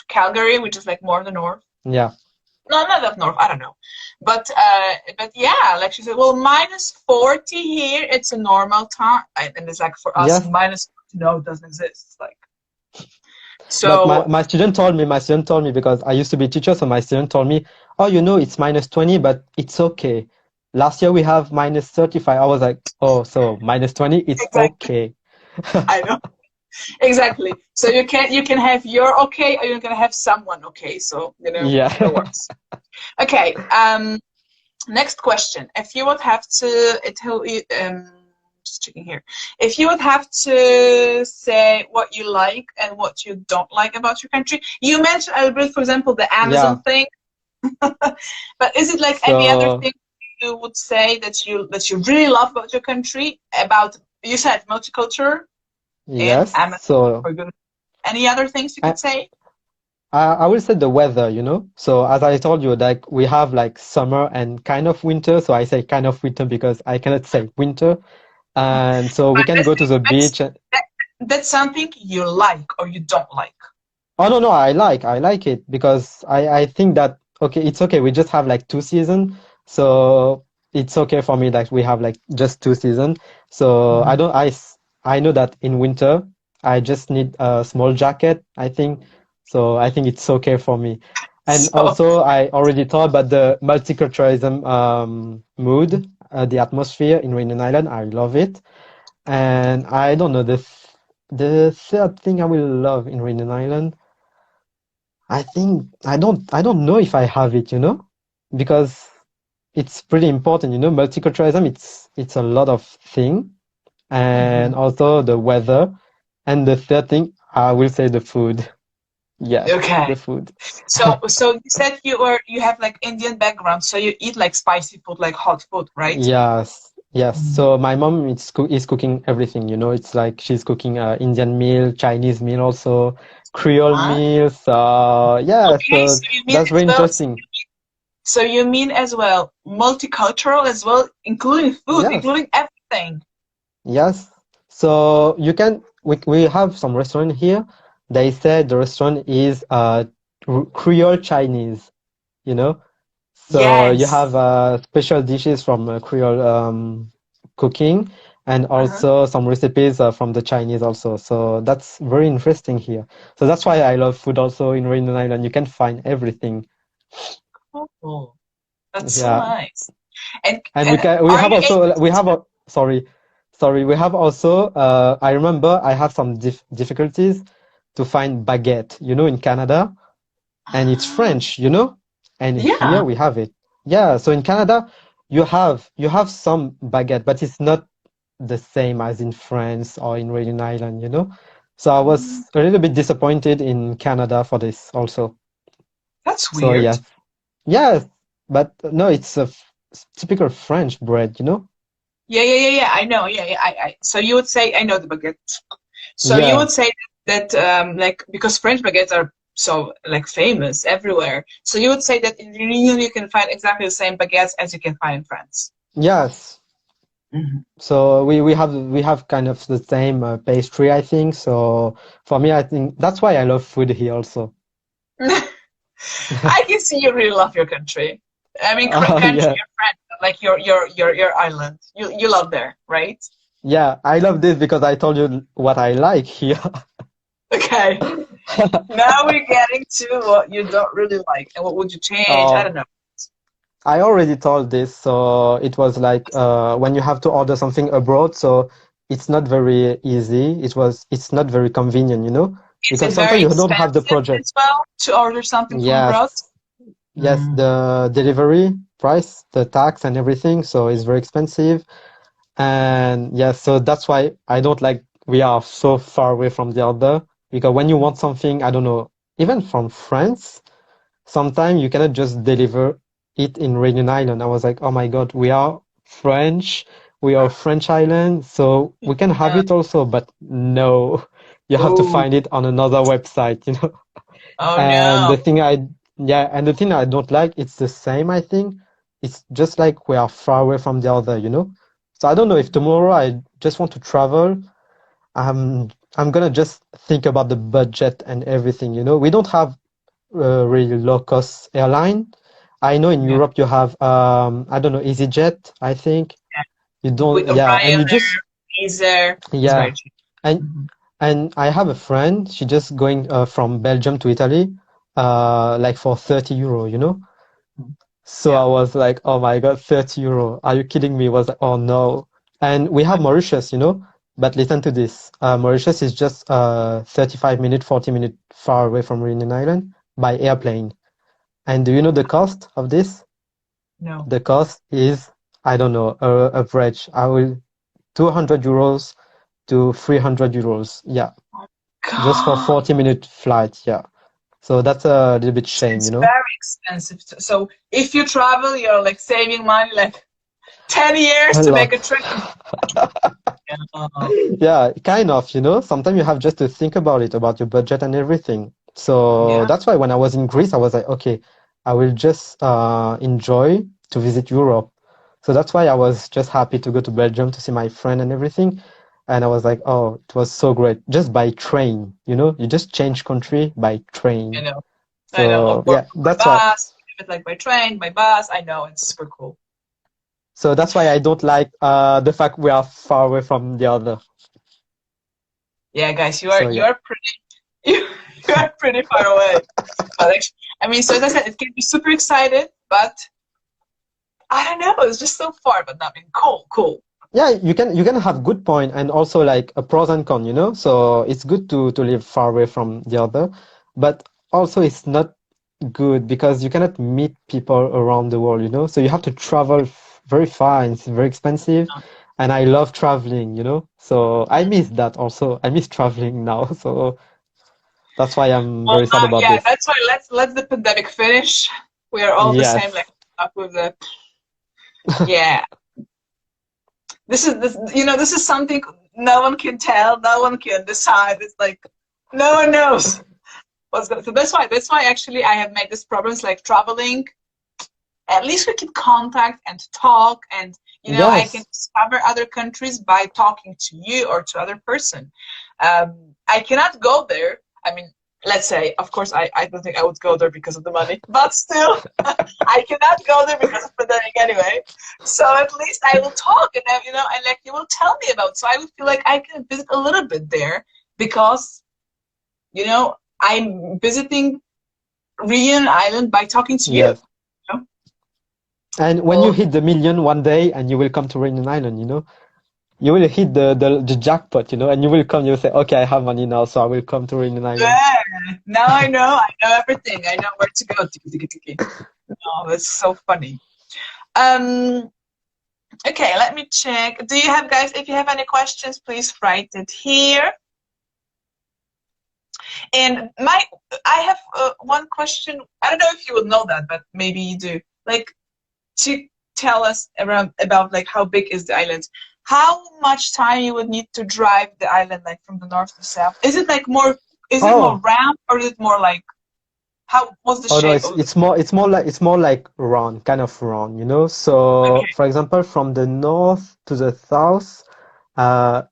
Calgary, which is like more the north. Yeah. No, not that north. I don't know, but yeah, like she said, well, -40 here, it's a normal time, and it's like for us, Yes. -40, no, it doesn't exist. It's like But so. my student told me because I used to be a teacher, so my student told me, oh, you know, it's -20, but it's okay. Last year we have -35. I was like, oh, so -20, it's Exactly, okay. I know. Exactly. So you can have your okay, or you can have someone okay. So Yeah. it works. Okay. Next question. If you would have to, just checking here. If you would have to say what you like and what you don't like about your country, you mentioned a little bit, for example, the Amazon Yeah. thing. But is it like any other So thing you would say that you really love about your country? About, you said multicultural and yes. Amazon. So For good. Any other things you I, could say? I will say the weather, you know. So as I told you, like we have like summer and kind of winter. So I say kind of winter because I cannot say winter. And so we But can let's go say to the beach. that, that's something you like or you don't like. Oh no, no, I like it because I think that okay, it's okay. We just have like 2 seasons, so it's okay for me. Like we have like just 2 seasons. So Mhm. I know that in winter I just need a small jacket, I think. So I think it's okay for me. And So, also I already thought about the multiculturalism mood, the atmosphere in Reunion Island. I love it. And I don't know the third thing I will love in Reunion Island. I think I don't know if I have it, you know, because it's pretty important, you know, multiculturalism, it's a lot of thing, and mhm. also the weather, and the third thing I will say the food. Yes, Okay. the food. So you said you have like Indian background, so you eat like spicy food, like hot food, right? Yes, yes. Mm. So my mom is cooking everything, you know. It's like she's cooking Indian meal, Chinese meal also, Creole Huh? meal. So yeah, Okay, so so you mean that's as very well. interesting. So you mean as well multicultural as well, including food, Yes. including everything. Yes. So you can we have some restaurant here. They said the restaurant is Creole Chinese, you know. So you Yes. have special dishes from Creole cooking and Uh-huh. also some recipes from the Chinese also. So that's very interesting here. So that's why I love food also in Reunion Island. You can find everything. Cool. That's so Yeah. nice. And And and we are have you also able we have to? a sorry, we have also I remember I have some difficulties to find baguette, you know, in Canada, and it's Ah, French, you know, and here yeah. we have it. Yeah, so in Canada you have some baguette, but it's not the same as in France or in Réunion Island, you know. So I Mm, was a little bit disappointed in Canada for this also. that's So weird. yes, yes, but no, it's a typical French bread, you know. Yeah, yeah, yeah, yeah. I know. Yeah, yeah. So you would say I know the baguette. So you Yeah. would say that like because French baguettes are so like famous everywhere. So you would say that in Reunion you can find exactly the same baguettes as you can find in France. Yes. Mhm. So we have kind of the same pastry, I think. So for me, I think that's why I love food here also. I can see you really love your country. I mean, Oh country, yeah. your friend, like your island. You love there, right? Yeah, I love this because I told you what I like here. Okay. Now we're getting to what you don't really like and what would you change? I don't Oh, know. I already told this. So it was like when you have to order something abroad, so it's not very easy. It's not very convenient, you know, Is because it very sometimes you don't have the expensive project. as well to order something from abroad? Yes. Yes, Mm. the delivery price, the tax and everything, so it's very expensive. And yeah, so that's why I don't like we are so far away from the other because when you want something, I don't know, even from France, sometimes you cannot just deliver it in Réunion Island. I was like, oh my God, we are French, we are French island, so we can have Yeah. it also, but no, you have to Oh, find it on another website, you know. oh And no. the thing I don't like, it's the same, I think. It's just like we are far away from the other, you know? So I don't know if tomorrow I just want to travel, I'm gonna just think about the budget and everything, you know? We don't have really low cost airline. I know in Yeah. Europe you have I don't know, EasyJet, I think. Yeah. You With don't, yeah, and you Ryanair, just Easer, it's very yeah. cheap. And Mhm. and I have a friend, she just going from Belgium to Italy, like for 30 euro, you know? So I Yeah. was like, oh my God, 30 euro. Are you kidding me? I was like, oh no. And we have Mauritius, you know? But listen to this. Mauritius is just 35 minute, 40 minute far away from Reunion Island by airplane. And do you know the cost of this? No. The cost is, I don't know, average. 200 euros to 300 euros. Yeah, just for God, 40-minute flight. Yeah. So that's a little bit shame, it's you know? very expensive. So if you travel, you're like saving money like 10 years A to make a lot. trip. Yeah. Yeah, kind of, you know? Sometimes you have just to think about it, about your budget and everything. So Yeah. that's why when I was in Greece, I was like, okay, I will just enjoy to visit Europe. So that's why I was just happy to go to Belgium to see my friend and everything. And I was like, oh, it was so great. Just by train, you know? You just change country by I train. know. I know. So Or yeah, by that's why. bus, if it's like by train, by bus. I know. It's super cool. So that's why I don't like the fact we are far away from the other. Yeah, guys, you are So you yeah. are pretty you are pretty far away. But actually, I mean, so as I said, it can be super excited, but I don't know. It's just so far, but I mean, cool. Yeah, you can have good point and also like a pros and cons, you know? So it's good to live far away from the other, but also it's not good because you cannot meet people around the world, you know? So you have to travel very far and it's very expensive. And I love traveling, you know? So I miss that also. I miss traveling now. So that's why I'm Well, very sad about yeah, this. that's why let's the pandemic finish. We are all the same, Yes. like up with the yeah. This is something no one can tell, no one can decide. It's like no one knows what's going. So that's why actually I have made this problems like traveling. At least we can contact and talk, and I can Yes. discover other countries by talking to you or to other person. I cannot go there. I mean, let's say, of course, I don't think I would go there because of the money, but still, I cannot go there because of pandemic anyway. So at least I will talk, and and like you will tell me about. So I will feel like I can visit a little bit there because I'm visiting Reunion Island by talking to you. Yes. And when you Well, hit the million one day and you will come to Reunion Island, you know, you will hit the jackpot, you know, and you will come, you'll say, okay, I have money now, so I will come to Reunion Island. yeah, now I know everything. I know where to go. Tiki, tiki, tiki. Oh, that's so funny. Um, okay, let me check. Do you have, guys, if you have any questions, please write it here. And I have one question. I don't know if you would know that, but maybe you do. Like, to tell us about like how big is the island? How much time you would need to drive the island, like from the north to south? Is it like more? Is it more Oh, round, or is it more like what's the oh no, shape it's of the? it's more like round, kind of round, you know. So Okay. for example, from the north to the south,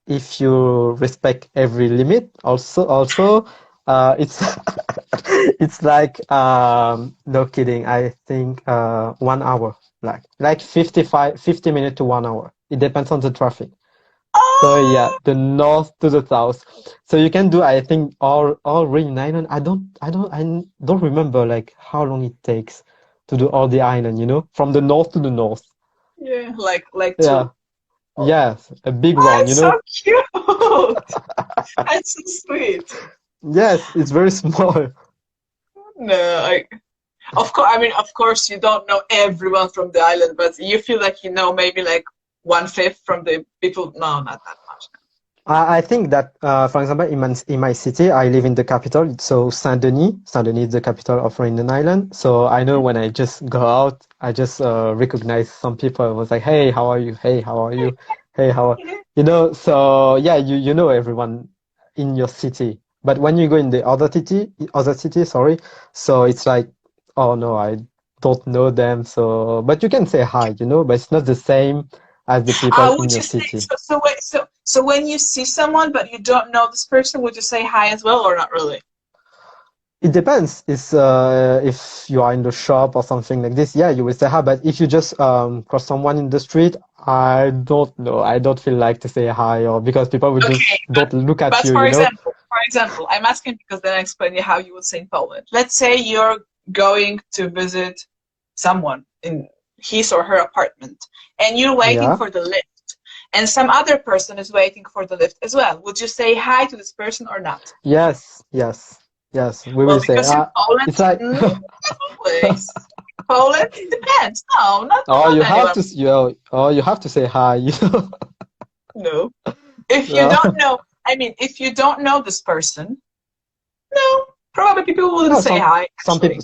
if you respect every limit, also, it's it's like no kidding, I think 1 hour, like 50 minutes to 1 hour. It depends on the traffic. So yeah, Oh, the north to the south. So you can do, I think, all Ring Island. I don't remember like how long it takes to do all the island, you know, from the north to the north. yeah, like Yeah, two. yes, a big Oh, round, you it's so know. cute. That's so sweet. Yes, it's very small. No, of course. I mean, of course, you don't know everyone from the island, but you feel like you know maybe like 1/5 from the people. No, not that much. I think that, for example, in my city, I live in the capital, so Saint-Denis. Saint-Denis is the capital of Réunion Island. So I know when I just go out, I just recognize some people. I was like, "Hey, how are you? Hey, how are you? Hey, how are Yeah. you know?" So yeah, you know everyone in your city. But when you go in the other city, sorry, so it's like, oh no, I don't know them. So, but you can say hi, you know, but it's not the same as the people in Would your you say city. so when you see someone but you don't know this person, would you say hi as well or not really? It depends. It's if you are in the shop or something like this, yeah, you will say hi. But if you just cross someone in the street, I don't know. I don't feel like to say hi, or because people will Okay, just don't look at but you, you know? for example, I'm asking because then I explain you how you would say in Poland. Let's say you're going to visit someone in his or her apartment, and you're waiting Yeah. for the lift. and some other person is waiting for the lift as well, would you say hi to this person or not? Yes, yes, yes. We Well, will say, because in Poland, it's like, not always. Poland, it depends. No, oh, not you have anyone. to, oh, you have to say hi, you know? No. If you No, don't know, I mean, if you don't know this person, no, probably people wouldn't no, say hi, actually.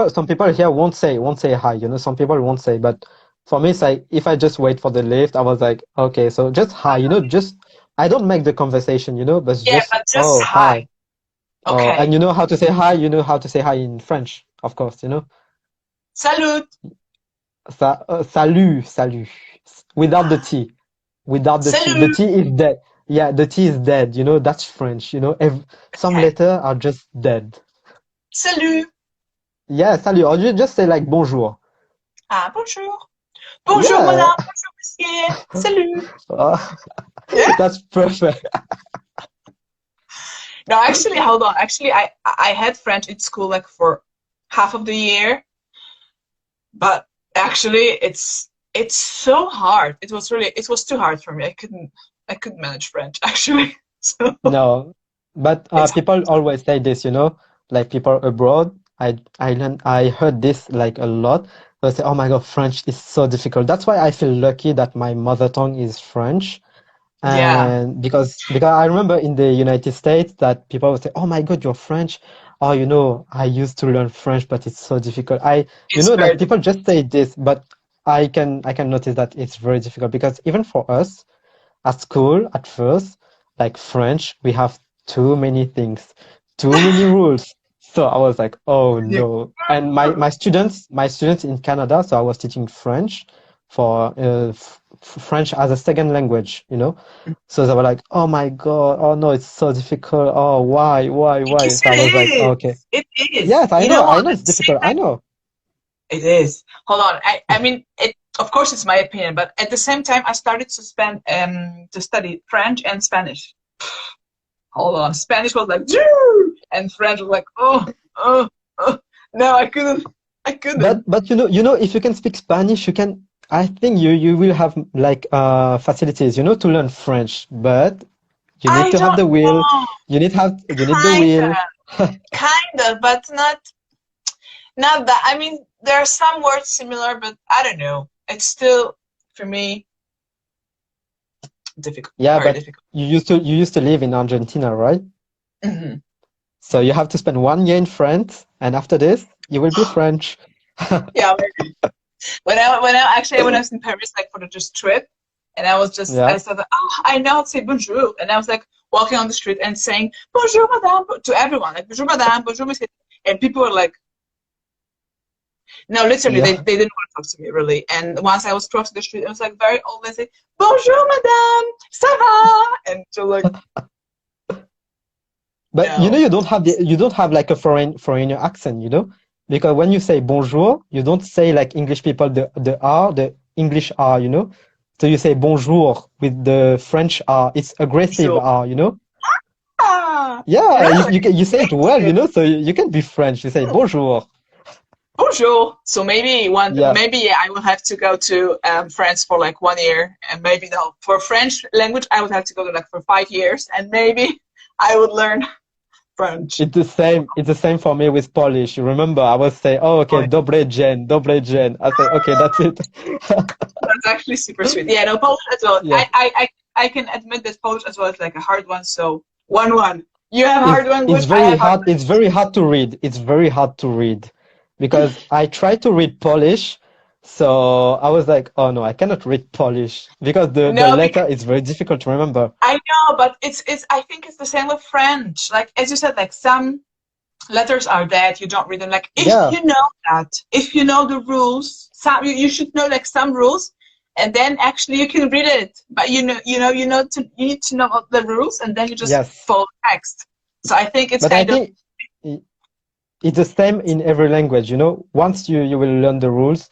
some people here won't say hi, you know? Some people won't say, but for me, it's like, if I just wait for the lift, I was like, okay, so just hi, you know, just, I don't make the conversation, you know, but Yeah, just, but just oh, hi. hi. Oh, and Okay. you know how to say hi, you know how to say hi in French, of course, you know? Salut. Salut, salut. Without the T. Without the T. The Salut. T is dead. Yeah, the T is dead. You know, that's French. You know, some Okay. letters are just dead. Salut. Yeah, salut. Or you just say like bonjour. Ah, bonjour. Bonjour, Yeah. madame. Bonjour, monsieur. Salut. Uh, Yeah? that's perfect. No, actually, hold on. Actually, I had French in school like for half of the year, but actually it's so hard. It was too hard for me. I couldn't manage French actually. So No, but it's people always say this, you know, like people abroad. I heard this like a lot. They say, "Oh my God, French is so difficult." That's why I feel lucky that my mother tongue is French. yeah, And because I remember in the United States that people would say, "Oh my God, you're French." Oh, you know, I used to learn French, but it's so difficult. You it's know, very like difficult. people just say this, but I can notice that it's very difficult because even for us at school at first, like French, we have too many things, too many rules. So I was like, oh Yeah. no. And my students in Canada, so I was teaching French for French as a second language, you know. So they were like, oh my God, oh no, it's so difficult. Oh, why? Yes, So I was like, okay, It is. yes, You know I what? know At it's the same difficult. I time, know. it is. Hold on. I mean, it. Of course, it's my opinion, but at the same time, I started to study French and Spanish. Hold on. Spanish was like, "Joo!" And French was like, oh. No, I couldn't. I couldn't. But you know, if you can speak Spanish, you can. I think you will have like facilities, you know, to learn French. But you need I to have don't the will. know. You need the Kind will. of, kind of, but not that. I mean, there are some words similar, but I don't know. It's still for me difficult, Yeah, very but difficult. you used to live in Argentina, right? Hmm. So you have to spend 1 year in France, and after this, you will be French. Yeah, when I was in Paris, like for the just trip, and I Yeah. said, oh, I know how to say bonjour, and I was like walking on the street and saying bonjour, madame, to everyone, like bonjour, madame, bonjour, monsieur, and people were like, no, literally, Yeah. they didn't want to talk to me really. And once I was crossing the street, it was like very old. They say bonjour, madame, ça va, and so like, But you know, no, you don't have like a foreigner accent, you know, because when you say bonjour, you don't say like English people the English R, you know. So you say bonjour with the French R. It's aggressive bonjour. R, you know. Ah, Yeah, really? you say it well, you Amazing. know. So you can be French. You say bonjour. Bonjour. So Yeah, maybe yeah, I will have to go to France for like 1 year, and maybe no, for French language I would have to go to like for 5 years, and maybe I would learn French. it's the same. It's the same for me with Polish. You remember, I was say, oh, Oh, okay, yeah. dobre dzień. I say, okay, that's it. That's actually super sweet. Yeah, no, Polish as well. Yeah. I can admit that Polish as well is like a hard one. So 1-1. You have hard language, It's I very have hard hard. It's very hard to read. It's very hard to read because I tried to read Polish, so I was like, oh no, I cannot read Polish because the no, because letter is very difficult to remember. I know, but it's I think it's the same with French. Like as you said, like some letters are dead, you don't read them. Like if Yeah. you know that, if you know the rules, you should know like some rules, and then actually you can read it. But you need to know all the rules, and then you just Yes. follow text. So I think it's But I kind of think i- it's the same in every language, you know. Once you will learn the rules,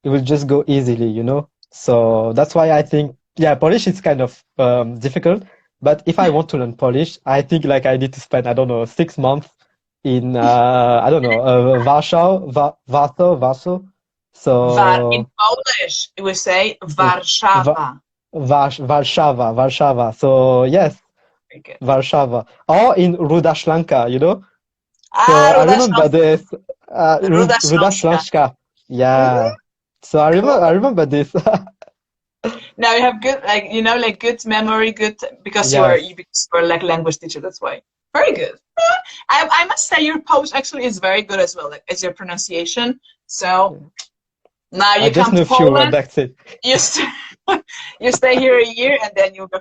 it will just go easily, you know. So that's why I think, yeah, Polish is kind of difficult. But if I want to learn Polish, I think like I need to spend, I don't know, 6 months in I don't know, Warsaw. var in So Polish. We say v, Warszawa. Warsaw. So yes, Very good. Warsaw. Or in Ruda Szklanka, you know? So Ah, I remember this Ruda Ruda Śląska. Szklanka. Mhm. Yeah. So I Cool. remember this. Now you have good, like, like good memory, good, because Yes. because you were like language teacher. That's why. Very good. I must say your Polish actually is very good as well, like as your pronunciation. So now I you just come know to a few words, Poland, that's it. you st you stay here a year, and then you'll go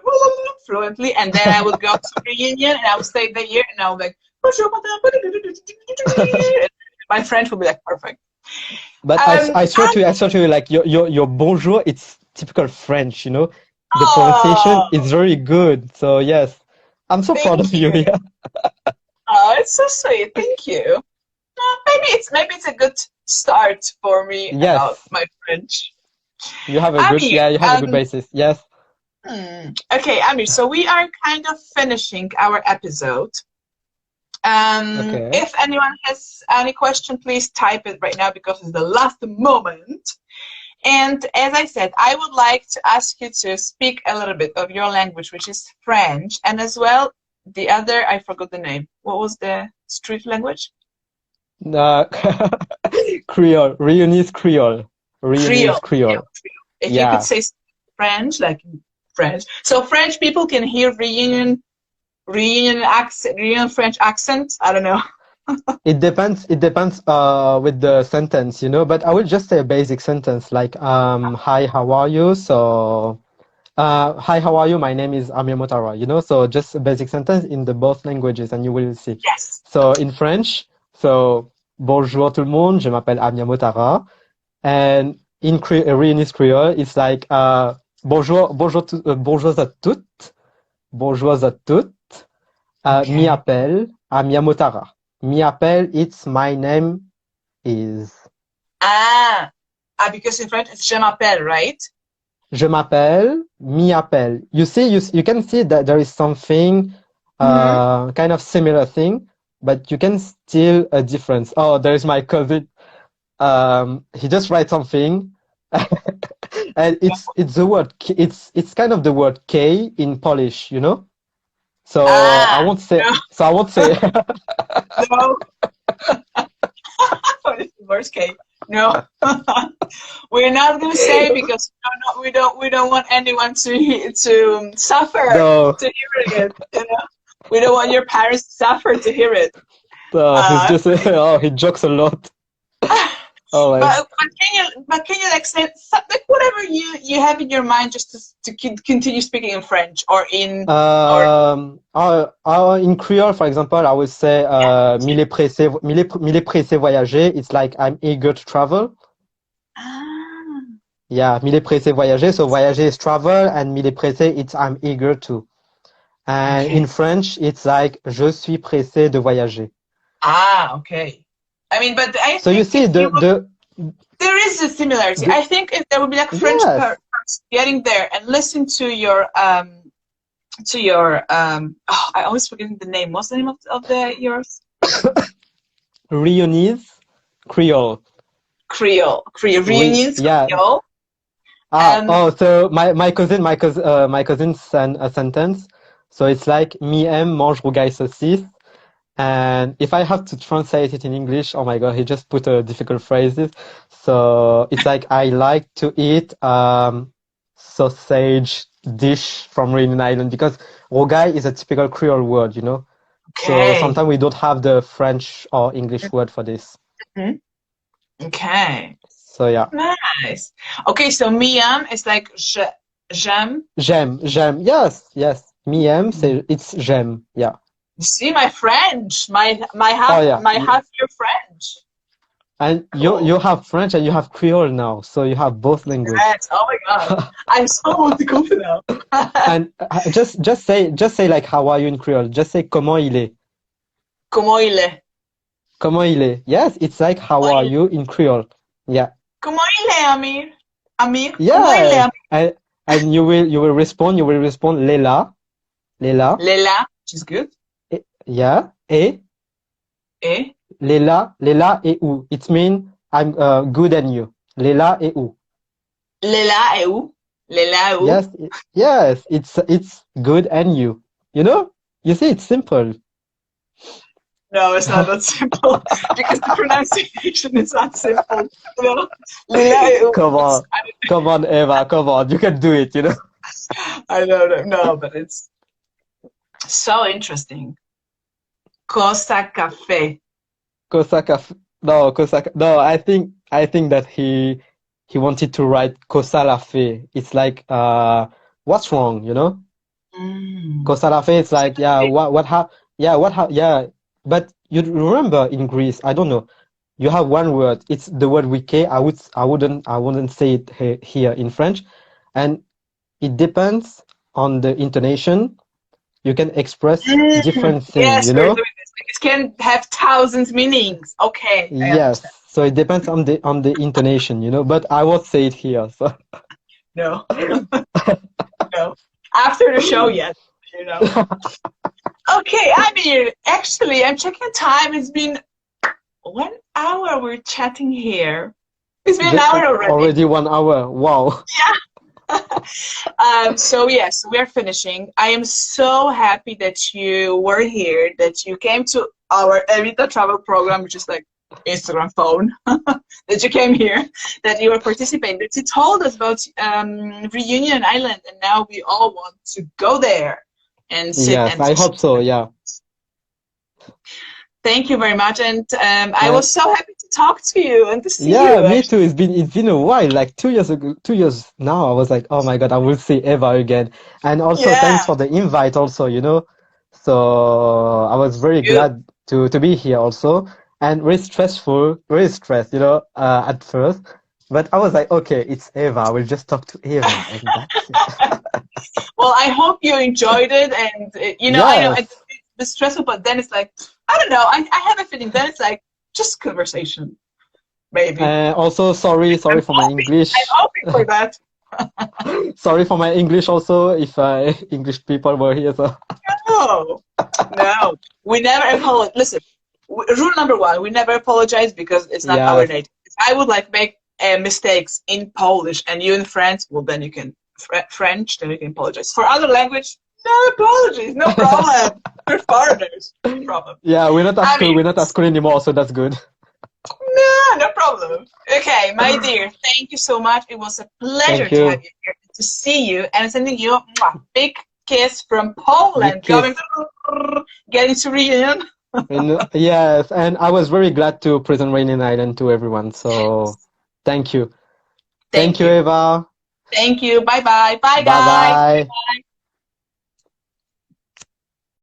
fluently, and then I would go to reunion, and I would stay the year, and I would like, my French will be like perfect. But I swear to you, like your bonjour, it's typical French, you know? The pronunciation Oh, is very good. So yes, I'm so proud thank of you. you. Yeah. Oh, it's so sweet. Thank you. Maybe it's a good start for me about Yes, my French. yeah, Amir, you have a good basis. Yes. okay, Amir. So we are kind of finishing our episode. Okay. If anyone has any question, please type it right now because it's the last moment. And as I said, I would like to ask you to speak a little bit of your language, which is French, and as well the other, I forgot the name. What was the street language? Uh, Creole, Reunionese Creole, Creole. Reunionese Creole. If you could Yeah. say French, like French. So French people can hear reunion accent, reunion French accent. I don't know. It depends with the sentence, you know, but I will just say a basic sentence like hi, how are you? So hi, how are you? My name is Amir Motara, you know, so just a basic sentence in the both languages and you will see. Yes. So in French, so bonjour tout le monde, je m'appelle Amir Motara. And in Reunionese Creole, it's like bonjour à toutes, bonjour à toutes. Mi Okay. appelle Amir Motara. Mi appelle, it's my name is. Because in French it's je m'appelle, right? Je m'appelle, mi appelle. You see, you can see that there is something, Mm-hmm. kind of similar thing, but you can still a difference. Oh, there is my cousin. He just writes something, and it's the word. It's kind of the word K in Polish, you know. So I Ah, won't say. no, So I won't say. no. This is the worst case. No, we're not gonna say because we don't want anyone to suffer No, to hear it. We don't want your parents to suffer to hear it. he's Uh, just. Oh, he jokes a lot. Always. but can you like say something, whatever you have in your mind, just to continue speaking in French or in or In Creole, for example, I would say mille pressé voyager. It's like I'm eager to travel. ah, Yeah, mille pressé voyager. So voyager is travel, and mille pressé, it's I'm eager to. And okay. in French, it's like je suis pressé de voyager. Okay. I mean, but I So you think see if you would, there is a similarity. the I think if there would be like French yes. person getting there and listen to your I always forget the name. What's the name of the yours? Reunionese Creole. Creole reunions Yeah. Creole. So my cousin sent a sentence. So it's like mi aime mange rougail saucisse. And if I have to translate it in English, oh my God, he just put a difficult phrases. So it's like I like to eat sausage dish from Reunion Island because rougail is a typical Creole word, you know. So Okay. sometimes we don't have the French or English word for this. Mhm. Okay. So yeah. Nice. Okay, so miam is like j'aime. J'aime. Yes. Mi aime, it's j'aime. Yeah. You see my French, my Oh half yeah. my half year French. And Cool. you have French and you have Creole now, so you have both language. Yes. Oh my God. I'm so multicultural now. And just say like how are you in Creole? Just say comment il est. Comment il est? Comment il est? Yes, it's like how are you in Creole. Yeah. Comment il est, Amir? Amir, comment il est, Yeah. Amir? And you will respond Lela. Lela, which is good. Yeah. Et Eh? Lela et où. It means I'm good and you. Lela et où. Lela est où? Lelau. Yes, yes, it's good and you know? You see, it's simple. No, it's not that simple because the pronunciation is not simple. No. Lelau. Come on, come on, Eva, come on, you can do it, you know? I don't know, but it's so interesting. Cosa Cafe. Kosaka, no, Kosaka, no, I think that he wanted to write Cosa la Fe. It's like, what's wrong, you know? Mm. Cosa la Fe, it's like, yeah, yeah, but you remember in Greece, I don't know, you have one word, it's the word wiki. I wouldn't say it here in French, and it depends on the intonation. You can express different things, Yes, you we're know? doing this. It can have thousands meanings. Okay, I Yes. understand. So it depends on the intonation, you know, but I won't say it here. So No, no. After the show, yes, you know. Okay, I mean, actually, I'm checking time. It's been 1 hour we're chatting here. It's been an hour already. already 1 hour. Wow. So yes, we're finishing. I am so happy that you were here, that you came to our Ewita travel program, which is like Instagram phone, that you came here, that you were participating, that you told us about Reunion Island, and now we all want to go there and sit Yes, and I hope so. Yeah. thank you very much. And I And was so happy to talk to you and to see yeah, you. me too. It's been a while, like 2 years ago, 2 years now. I was like, oh my God, I will see Eva again. And also Yeah, thanks for the invite also, you know. So I was very you. glad to be here also. And very stressful, very stressed, you know, at first. But I was like, okay, it's Eva. I will just talk to Eva and that's it. Well, I hope you enjoyed it, and I know Yes. it's stressful, but then it's like, I don't know. I have a feeling then it's like just conversation, maybe. Also, sorry I'm for my hoping. I'm English. hoping for that. Sorry for my English also, if English people were here. So No, no, we never apologize. Listen, rule number one: we never apologize because it's not our yes, native. If I would like make mistakes in Polish and you in French, well, then you can French, then you can apologize. For other language, no apologies, no problem. We're foreigners, no problem. yeah, I mean, we're not at school anymore, so that's good. no problem. Okay, my dear, thank you so much. It was a pleasure Thank to have you. you here, to see you, and sending you a big kiss from Big Poland, going kiss. to getting to reunion. And yes, and I was very glad to present Rain in Island to everyone. So thank you. Thank Thank you, you. Eva. Thank you. Bye bye. Bye, Bye guys. bye.